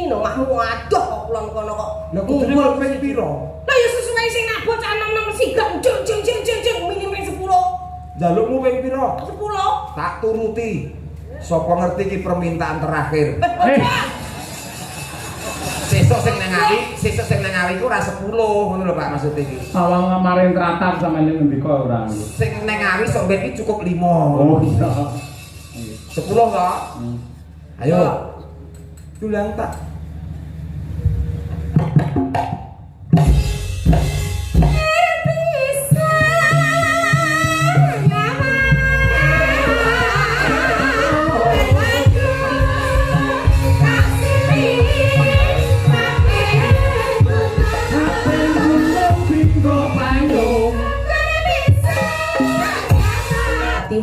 lho makmu adoh kok kulon kono kok. Lah kudune kok ping pira? Lah ya sesuai sing nak bocah nom-nom sigak jeng minimum 10. Jalukmu ping pira? 10. Tak turuti. Sapa ngerti iki permintaan terakhir. Sesuk sing nang ngawi ku ora 10 ngono lho Pak maksud iki. Sawang kemarin teratak sampeyan ngendika ora. Sing nang ngawi sok ben iki cukup 5. Oh iya. 10 kok. Ayo. Tulang tak.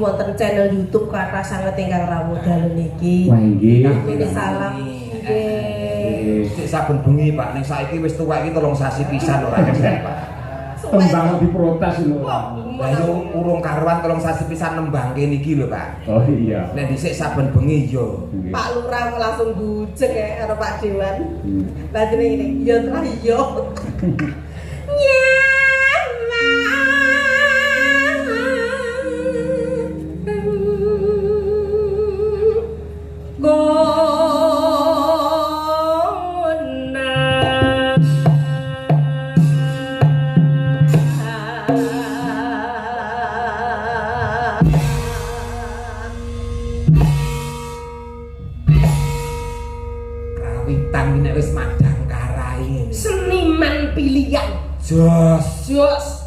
Wonten channel YouTube kata sanget ingkang rawuh dalu niki. Wah nggih. Ini salam. Nggih. Sik saben bengi Pak ning saiki wis tuwek iki 3 sasi pisan ora kesel Pak. Tembang diprotes lho. Lah yo urung karuan 3 sasi pisan nembangke niki lho Pak. Oh iya. Nek dhisik saben bengi yo. Pak Lurah langsung gujeg ya karo Pak Dewan. Lah jenenge ngene, ya ta iya. Seniman pilihan. Jos.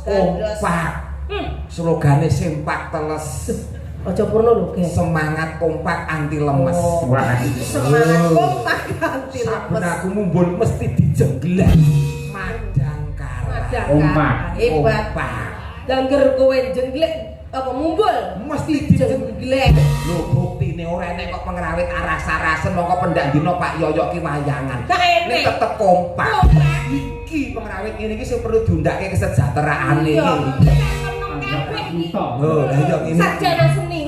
Kompak. Slogane sempak teles. Aja purno lho, guys. Semangat kompak anti lemes. Wah. Semangat kompak anti lemes. Saben aku mumbul mesti dijengglek. Madang karai. Kompak. Hebat. Dangger kowe jengglek apa mumbul Mesti dijengglek. jengglek. Lho buktine ora enek kok pengrawit aras-arasen mongko pendak dina Pak Yoyo ki wayangan. Nek tetep kompak. Iki pengrawit ngene iki sing perlu diundhake kesejahteraane iki. Oh, lah yo ngene. Sarjana seni.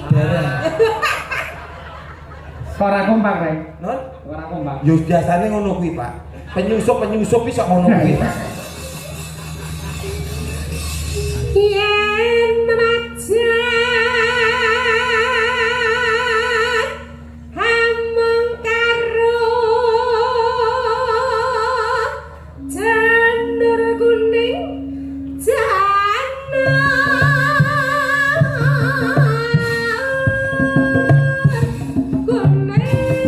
Ora kompak rek. Non? Ora kompak. Yo biasane ngono kuwi, Pak. Penyusup iso ngono kuwi, Pak. Yen macan hamung karo janur kuning janur kuning.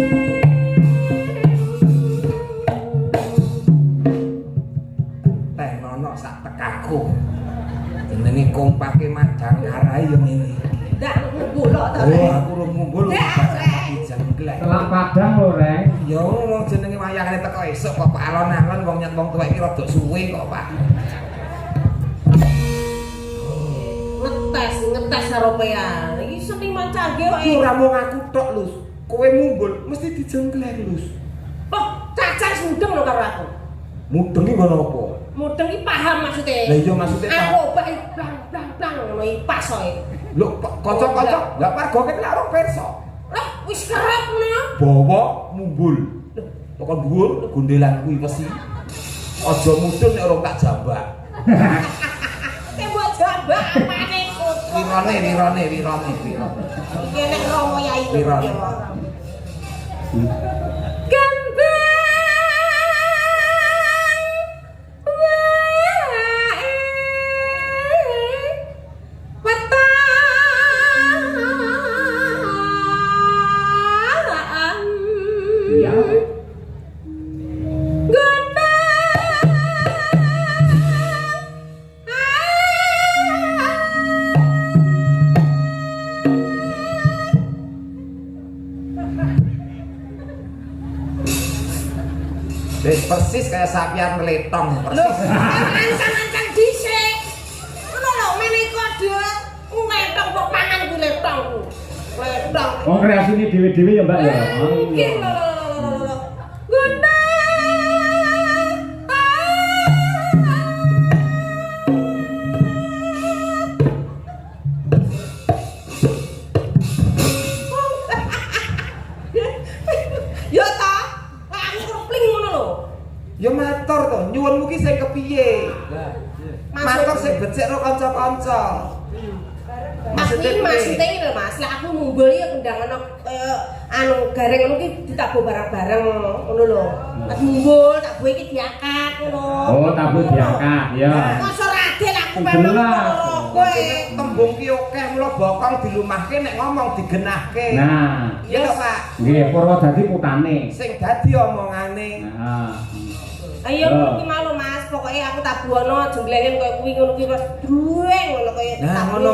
Teh nono sak tekaku. Jenenge kompake madang karai yo ngene. Ndak ngumpul ta. Oh, aku rung ngumpul dijengglek. Telak Padang lho rek. Yo wong jenenge wayangane teko esuk kok Pak alon-alon wong nyat wong tuwek iki rada suwe kok, Pak. Ngetes Eropean. Iki seniman canggih kok. Ora mung aku tok, Lus. Kowe mumbul mesti dijengglek, Lus. Oh, cacar mudeng lho karo aku. Mudeng iki ngono apa? Mudeng iki paham maksudnya. Lah iya maksudnya aku bak blang ngono iki pas kowe. Lho, kanca-kanca, lah pargoke lak ora perso. Lah wis kerep ngono. Bawa mumbul. Tekan dhuwur gondelan kuwi wesi. Aja mudeng nek ora tak jambak. Tembok jambak apane kutu. Wirone. Iki nek Romo Yai. Wirone. Persis kayak sapian meletong persis. Ancang-ancang dhisik. Ngono lho mene kode metong kok pangan ku letong. Letong. Wong kreasine dhewe-dhewe ya, Mbak ya. Nggih lho. Guna. Ya ta. Aku kepling Ya matur to, nyuwunmu ki sing kepiye? Matur sing becik karo kanca-kanca. Maksudnya ini lho Mas, lah aku mumbul ya kendang ana anu gareng ngono ki ditabuh bareng-bareng ngono lho. Pas mumbul tabuh iki diangkat ngono. Oh, tabuh diangkat, ya. Masa radel aku memang kowe. Tembung ki akeh mula bokong dilumahke nek ngomong digenahke. Nah, iya to Pak. nggih Purwodadi putane. Sing dadi omongane. Nah. Ayo iki mau Mas, pokoke aku tabuhno jenglengen koyo kuwi ngono ki Mas. Drueng ngono koyo. Nah, ngono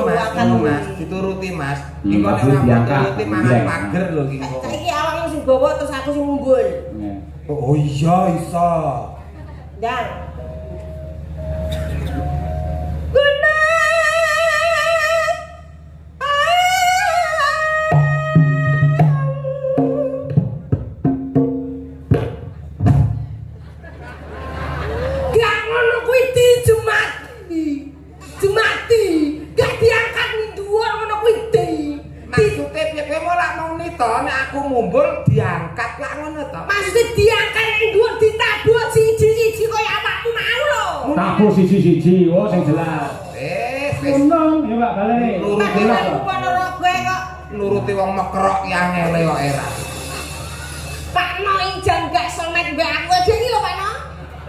Mas, dituruti Mas. Iki kok nek dituruti mangan pager lho iki kok. Saiki awakmu sing bawa terus aku sing mumbul. Oh iya iso. Dan aku mumbul diangkat lah ngono to. maksudnya diangkat ning dhuwur ditabuh siji-siji koyo awakmu mau lho. Tabuh siji-siji, oh sing jelas. Wis Unung ya Pak Balene. nuruti kok. Nuruti wong mekrok ki angele kok era. Pak No injan gak somet mbek aku aja iki lho Pak No.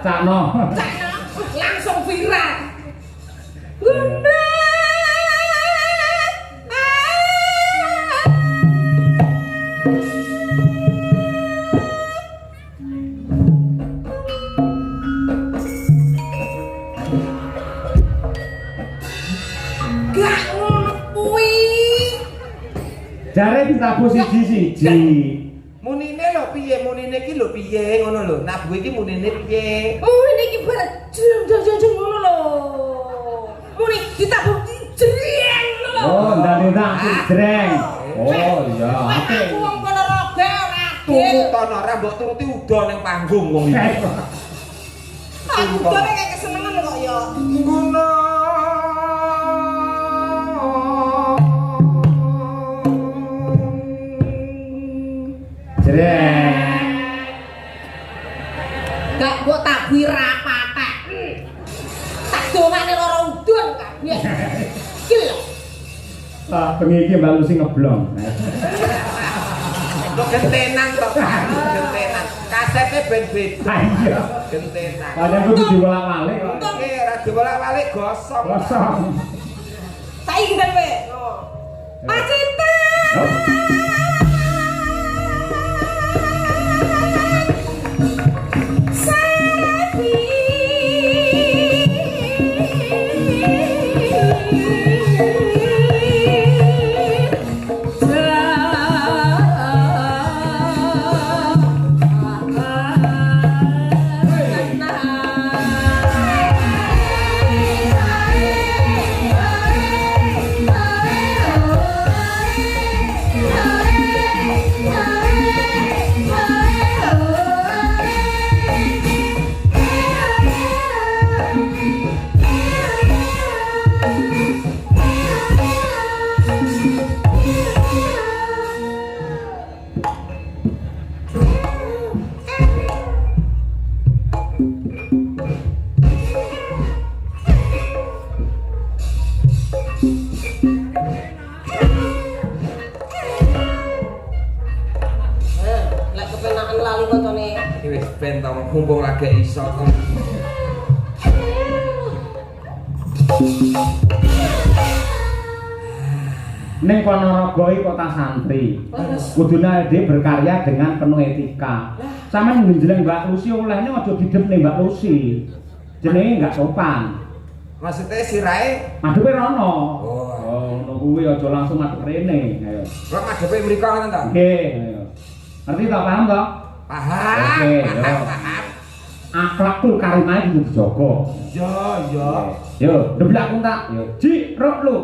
Cakno. Cakno langsung viral. Guna. Jare ditabuh siji-siji. Munine lho piye? Munine ki lho piye ngono lho. Nabuh iki munine piye? Oh ini iki bareng jeng ngono lho. Muni ditabuh jreng ngono lho. Oh, ndak jreng. Oh iya. Aku wong Ponorogo ora adil. Turutan ora mbok turuti uda ning panggung wong iki. Aku dhewe kayak kesenengan kok ya. Ngono. Gak mbok tabuhi rapatek. Tak dongane lara udun kabeh. Iki lho. Pak bengi iki Mbak Lucy ngeblong. Lo gentenan to, gentenan. Kasete ben beda. Iya. Gentenan. Padahal kudu dibolak-balik kok. Oke, ra dibolak-balik gosong. Kosong. Saiki kan kowe. Pak Cinta. Ben to mumpung lagi iso. Ning Ponorogo iki kota santri. Kudune dhewe berkarya dengan penuh etika. Sampeyan njenengan Mbak Lucy olehne aja didep ning Mbak Lucy. Jenenge enggak sopan. Maksudnya sirahe Madhepe rono. Oh, ngono kuwi aja langsung madhep rene. Ayo. kok madhepe mriko ngoten to? Nggih, ayo. Ngerti tak paham to? Paham. Oke, Paham. Akhlakul karimah kudu dijaga. Yo, yo. Yo, ndeblak kuntak. Yo, Ji, rok lu.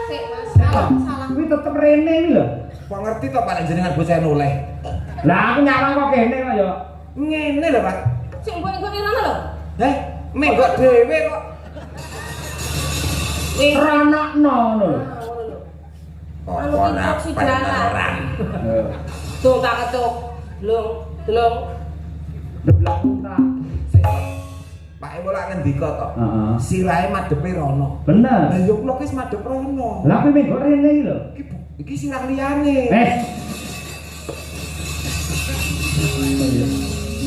Sik Mas, salah. Kuwi tetep rene iki lho. Kok ngerti to Pak jenengan bocah noleh? Lah aku nyawang kok kene kok yo. Ngene lho, Pak. Sik mbok rono lho. Menggok dhewe kok. Ranakno ngono lho. anu instruksi jalan. Tuh tak ketuk. Delong. Deblak putra. Pak Ewo lak ngendika to. Sirahe madhepe rono. Bener. Lah yo kula wis madhep rono. Lah kowe mengko rene iki lho. Iki sirah liyane.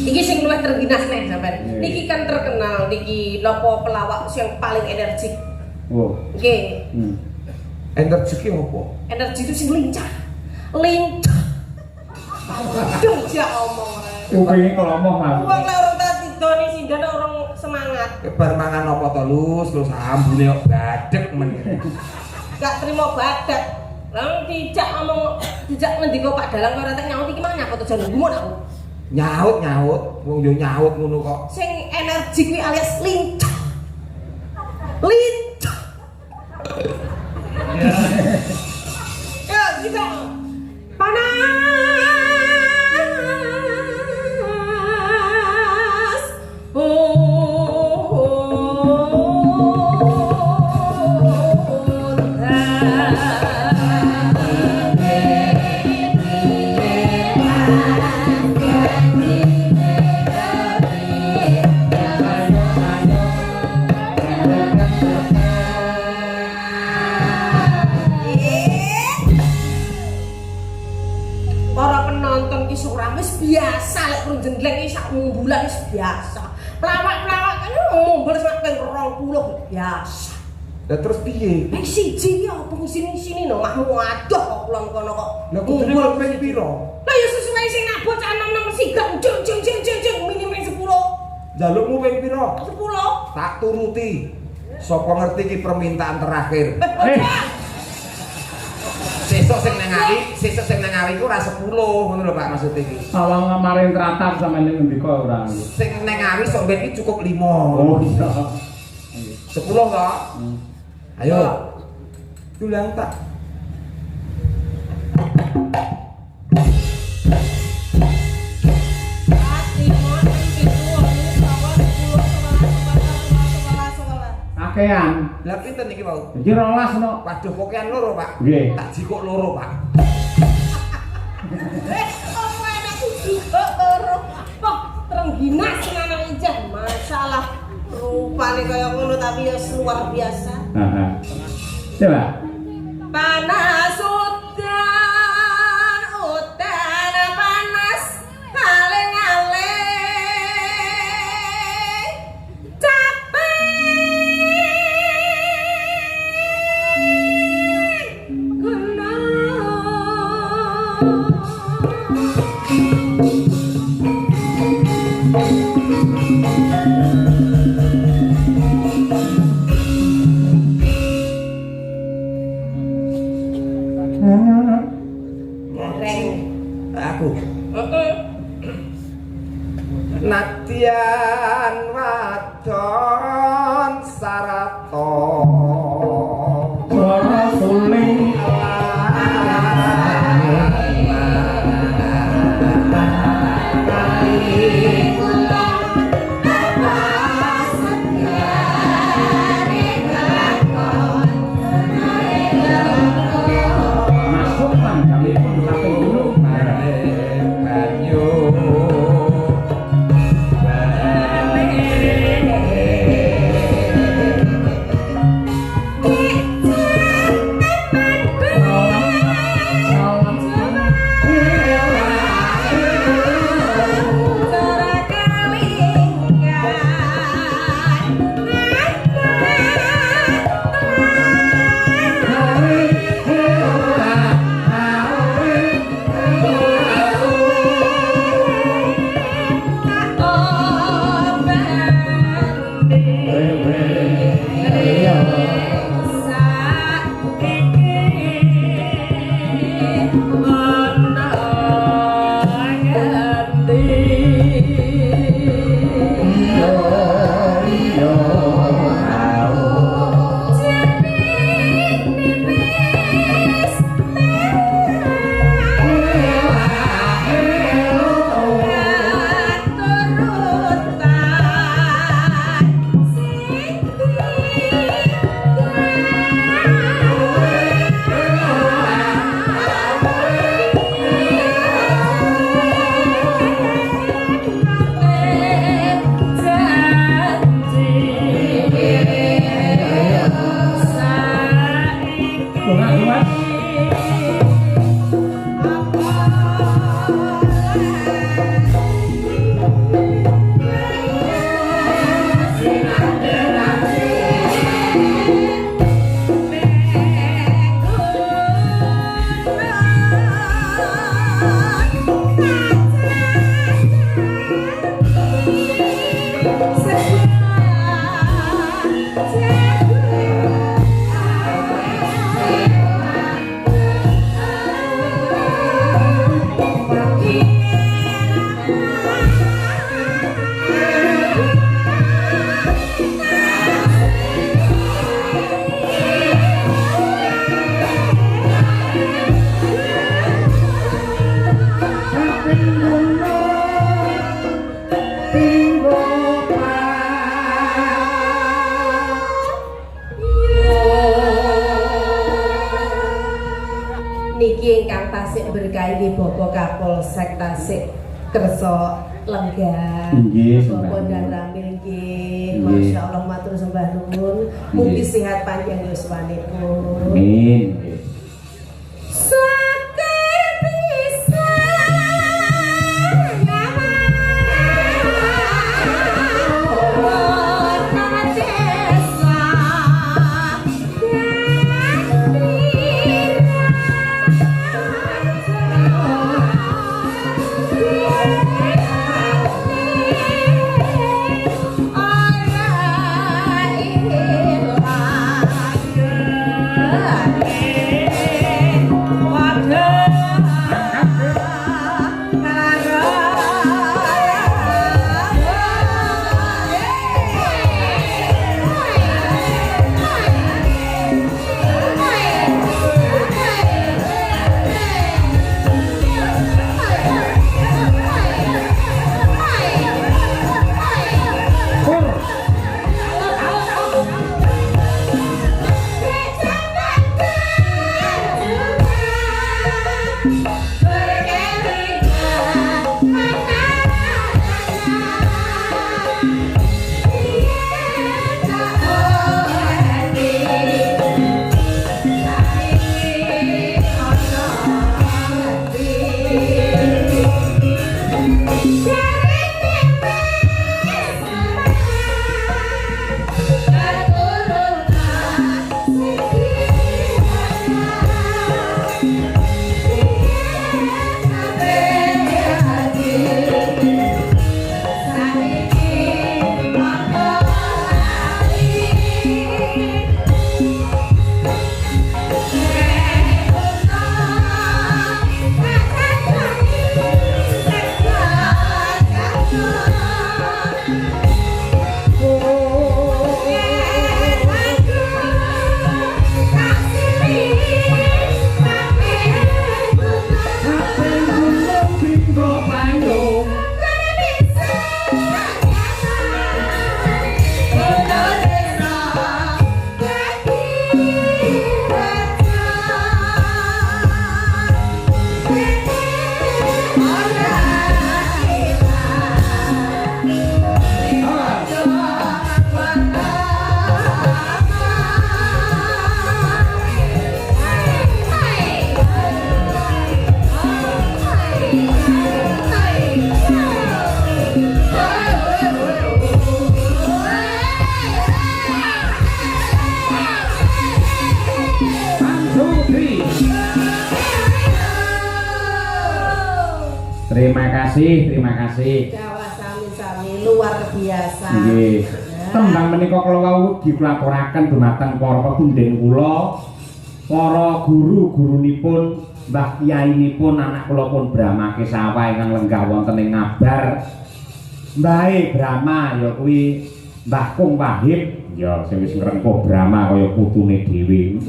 Iki sing luwih terginas nih sampean. Niki kan terkenal niki nopo pelawak yang paling energik. Oh. Nggih. Energi ki opo? Energi itu sing lincah. Lincah. Kerja omong. Kupinge ngomong Mas. Wong lek orang tak tidoni sindan orang semangat. Bar mangan apa to terus ambune kok badhek men. Gak terima badak. Lah dijak omong dijak ngendika Pak Dalang ora tak nyaut iki mang nyapa to jan gumun aku. Nyaut, wong yo nyaut ngono kok. Sing energi kuwi alias lincah. Lincah. Ya, kita panas. Para penonton ki surang wis biasa lek urung jendleng iki sak bulan wis biasa. Pelawak-pelawak kan ngumpul sak ping 20 biasa. Lah terus piye? Ping siji ya apa sini-sini no makmu adoh kok kulon kono kok. Lah kudune ping piro? Lah ya sesuai sing nak bocah nom-nom sigak jeng minimal 10. Jalukmu ping piro? 10. Tak turuti. Sapa ngerti iki permintaan terakhir. Sesuk sing nang awi ku ora 10 ngono lho Pak maksud iki. Sawang kemarin teratak sampe ning ngendika ora. Sing nang awi sok ben iki cukup 5. Oh iya. 10 kok. Ayo. Tulang tak. Kakean. Lah pinten iki mau? Iki 12 no. Waduh pokean loro, Pak. Nggih. Tak jikok loro, Pak. Oh, enak juga loro. Kok terengginas lanang ijah masalah. Rupane kaya ngono tapi ya luar biasa. Heeh. Coba. Panas udan panas aling-aling capek Aku. Nadyan wadon sarato Suara suling masukkan kami pun satu dulu. banyu Niki ingkang tasik berkah nggih Bapak Kapolsek Tasik Kersa Lenggah. Nggih, Bapak Daramil nggih. Masyaallah matur sembah nuwun. Mugi sehat panjang yuswanipun. Amin. Terima kasih. Jawa sami-sami luar biasa. Nggih. Tembang menika kula wau dipelaporaken dumateng para pepundhen kula, para guru-gurunipun, mbah kiyainipun anak kula pun Brahma Kesawa ingkang lenggah wonten ing Ngabar. Mbahe Brahma ya kuwi Mbah Kung Wahib, ya sing wis ngrengkuh Brahma kaya putune dhewe.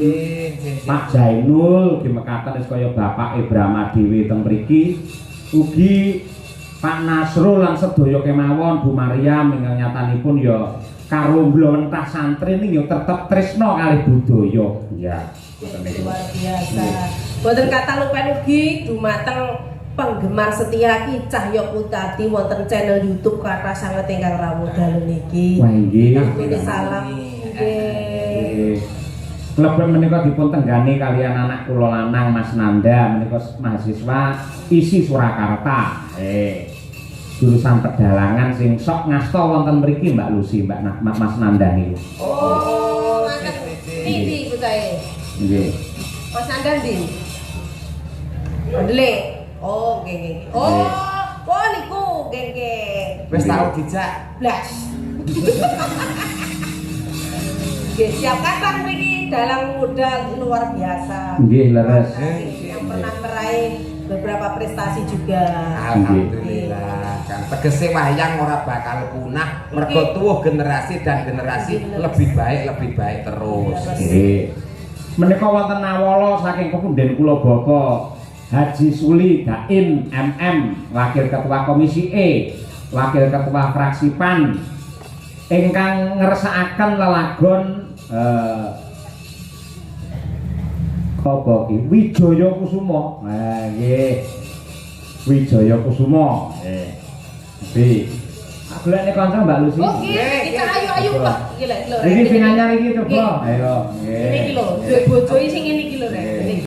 Pak Jainul dimekaten wis kaya bapake Brahma dhewe teng mriki. Ugi Pak Nasrul lan sedaya kemawon Bu Maryam ingkang nyatanipun ya karo mblonthah santri ning ya tetep tresna kalih budaya. Ya, ngoten niku. Luar biasa. Boten kata lupa ugi dumateng penggemar setia Ki Cahya Putati wonten channel YouTube kata sanget ingkang rawuh dalu niki. Wah nggih. Salam nggih. Klub menika dipun tenggani kalian anak kula lanang Mas Nanda menika mahasiswa isi Surakarta. Jurusan pedalangan sing sok ngasta wonten mriki Mbak Lucy, Mas Nanda niku. Oh, ngaten. Iki putahe. Nggih. Mas Nanda ndi? Ndele. Oh, nggih. Oh, niku nggih. Wis tau dijak. Blas. Nggih, siap kapan mriki dalang muda luar biasa. Nggih, leres. Yang pernah meraih beberapa prestasi juga. Alhamdulillah. Kan tegese wayang ora bakal punah mergo tuwuh generasi dan generasi lebih baik terus. Nggih. Menika wonten awala saking pepundhen kula Bapak Haji Suli Daim MM, Wakil Ketua Komisi E, Wakil Ketua Fraksi PAN, ingkang ngersakaken lelagon apa iki Wijaya Kusuma. Nah nggih. Wijaya Kusuma. Nggih. Golekne kanca Mbak Lucy. Oh nggih, kita ayu-ayu kok. Iki lho. Iki sing anyar iki coba. Ayo. Nggih. Ini iki lho, duwe bojo sing ngene iki lho rek.